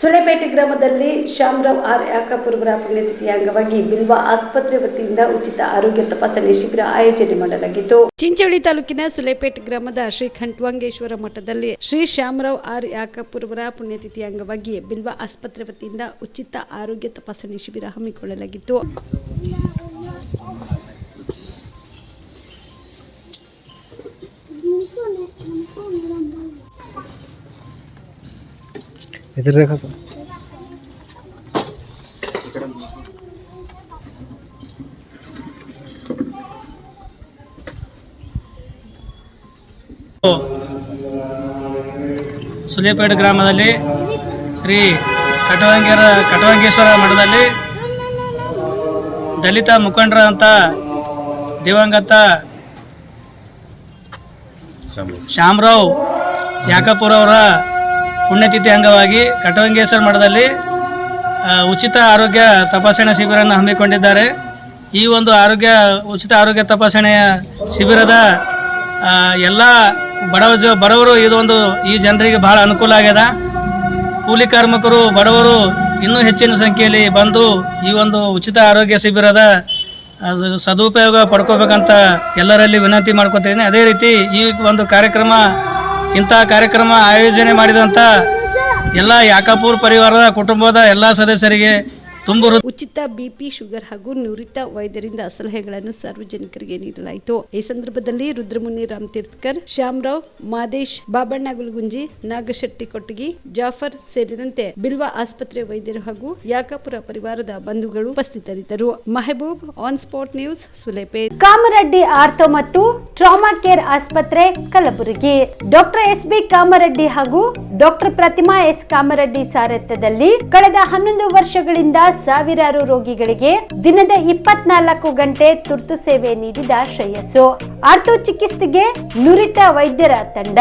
ಸುಲೇಪೇಟೆ ಗ್ರಾಮದಲ್ಲಿ ಶ್ಯಾಮರಾವ್ ಆರ್ ಯಾಕಾಪುರವರ ಪುಣ್ಯತಿಥಿಯ ಅಂಗವಾಗಿ ಬಿಲ್ವ ಆಸ್ಪತ್ರೆ ವತಿಯಿಂದ ಉಚಿತ ಆರೋಗ್ಯ ತಪಾಸಣೆ ಶಿಬಿರ ಆಯೋಜನೆ ಮಾಡಲಾಗಿತ್ತು. ಚಿಂಚೋಳಿ ತಾಲೂಕಿನ ಸುಲೇಪೇಟೆ ಗ್ರಾಮದ ಶ್ರೀ ಖಂಡ್ವಾಂಗೇಶ್ವರ ಮಠದಲ್ಲಿ ಶ್ರೀ ಶ್ಯಾಮರಾವ್ ಆರ್ ಯಾಕಾಪುರವರ ಪುಣ್ಯತಿಥಿಯ ಅಂಗವಾಗಿ ಬಿಲ್ವ ಆಸ್ಪತ್ರೆ ವತಿಯಿಂದ ಉಚಿತ ಆರೋಗ್ಯ ತಪಾಸಣೆ ಶಿಬಿರ ಹಮ್ಮಿಕೊಳ್ಳಲಾಗಿತ್ತು. इधर देखा सर ಸುಲೇಪೇಟೆ ಗ್ರಾಮದಲ್ಲಿ ಶ್ರೀ ಖಂಡ್ವಾಂಗೇಶ್ವರ ಮಠದಲ್ಲಿ ದಲಿತ ಮುಖಂಡರ ಅಂತ ದಿವಂಗತ ಶ್ಯಾಮರಾವ್ ಯಾಕಾಪುರ ಅವರ ಪುಣ್ಯತಿಥಿ ಅಂಗವಾಗಿ ಖಂಡ್ವಾಂಗೇಶ್ವರ ಮಠದಲ್ಲಿ ಉಚಿತ ಆರೋಗ್ಯ ತಪಾಸಣಾ ಶಿಬಿರವನ್ನು ಹಮ್ಮಿಕೊಂಡಿದ್ದಾರೆ. ಈ ಒಂದು ಉಚಿತ ಆರೋಗ್ಯ ತಪಾಸಣೆಯ ಶಿಬಿರದ ಎಲ್ಲ ಬಡವರು ಈ ಜನರಿಗೆ ಬಹಳ ಅನುಕೂಲ ಆಗ್ಯದ. ಕೂಲಿ ಕಾರ್ಮಿಕರು ಬಡವರು ಇನ್ನೂ ಹೆಚ್ಚಿನ ಸಂಖ್ಯೆಯಲ್ಲಿ ಬಂದು ಈ ಒಂದು ಉಚಿತ ಆರೋಗ್ಯ ಶಿಬಿರದ ಸದುಪಯೋಗ ಪಡ್ಕೋಬೇಕಂತ ಎಲ್ಲರಲ್ಲಿ ವಿನಂತಿ ಮಾಡ್ಕೊತೀನಿ. ಅದೇ ರೀತಿ ಈ ಒಂದು ಇಂಥ ಕಾರ್ಯಕ್ರಮ ಆಯೋಜನೆ ಮಾಡಿದಂಥ ಎಲ್ಲ ಯಾಕಾಪುರ ಪರಿವಾರದ ಕುಟುಂಬದ ಎಲ್ಲ ಸದಸ್ಯರಿಗೆ ಉಚಿತ ಬಿಪಿ ಶುಗರ್ ಹಾಗೂ ನುರಿತ ವೈದ್ಯರಿಂದ ಸಲಹೆಗಳನ್ನು ಸಾರ್ವಜನಿಕರಿಗೆ ನೀಡಲಾಯಿತು. ಈ ಸಂದರ್ಭದಲ್ಲಿ ರುದ್ರಮುನಿ ರಾಮತೀರ್ಥಕರ್, ಶ್ಯಾಮರಾವ್, ಮಾದೇಶ್, ಬಾಬಣ್ಣ ಗುಲ್ಗುಂಜಿ, ನಾಗಶೆಟ್ಟಿ ಕೊಟ್ಟಗಿ, ಜಾಫರ್ ಸೇರಿದಂತೆ ಬಿಲ್ವ ಆಸ್ಪತ್ರೆ ವೈದ್ಯರು ಹಾಗೂ ಯಾಕಾಪುರ ಪರಿವಾರದ ಬಂಧುಗಳು ಉಪಸ್ಥಿತರಿದ್ದರು. Mehboob, on spot news, Sulepet. Kamareddy ortho ಮತ್ತು ಟ್ರಾಮಾ ಕೇರ್ ಆಸ್ಪತ್ರೆ, ಕಲಬುರಗಿ. Doctor S B. ಕಾಮರೆಡ್ಡಿ ಹಾಗೂ ಡಾಕ್ಟರ್ ಪ್ರತಿಮಾ ಎಸ್. ಕಾಮರೆಡ್ಡಿ ಸಾರಥ್ಯದಲ್ಲಿ ಕಳೆದ 11 ವರ್ಷಗಳಿಂದ ಸಾವಿರಾರು ರೋಗಿಗಳಿಗೆ ದಿನದ 24 ಗಂಟೆ ತುರ್ತು ಸೇವೆ ನೀಡಿದ ಶ್ರೇಯಸ್ಸು. ಆರ್ಥೋ ಚಿಕಿತ್ಸೆಗೆ ನುರಿತ ವೈದ್ಯರ ತಂಡ,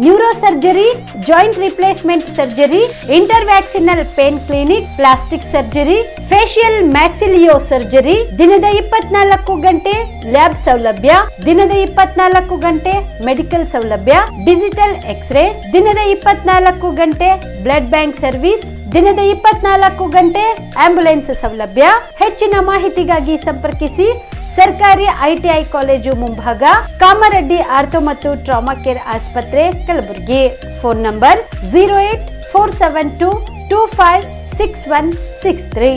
neuro surgery, joint replacement surgery, interventional pain clinic, plastic surgery, facial maxillo surgery, ದಿನದ 24 ಗಂಟೆ ಲ್ಯಾಬ್ ಸೌಲಭ್ಯ, ದಿನದ 24 ಗಂಟೆ ಮೆಡಿಕಲ್ ಸೌಲಭ್ಯ, ಡಿಜಿಟಲ್ ಎಕ್ಸ್ರೇ, ದಿನದ 24 ಗಂಟೆ ಬ್ಲಡ್ ಬ್ಯಾಂಕ್ ಸರ್ವಿಸ್, ದಿನದ 24 ಗಂಟೆ ಆಂಬ್ಯುಲೆನ್ಸ್ ಸೌಲಭ್ಯ. ಹೆಚ್ಚಿನ ಮಾಹಿತಿಗಾಗಿ ಸಂಪರ್ಕಿಸಿ ಸರ್ಕಾರಿ ಐಟಿಐ ಕಾಲೇಜು ಮುಂಭಾಗ, ಕಾಮರೆಡ್ಡಿ ಆರ್ಥೋ ಮತ್ತು ಟ್ರಾಮಾ ಕೇರ್ ಆಸ್ಪತ್ರೆ, ಕಲಬುರಗಿ. Phone number 084722566163.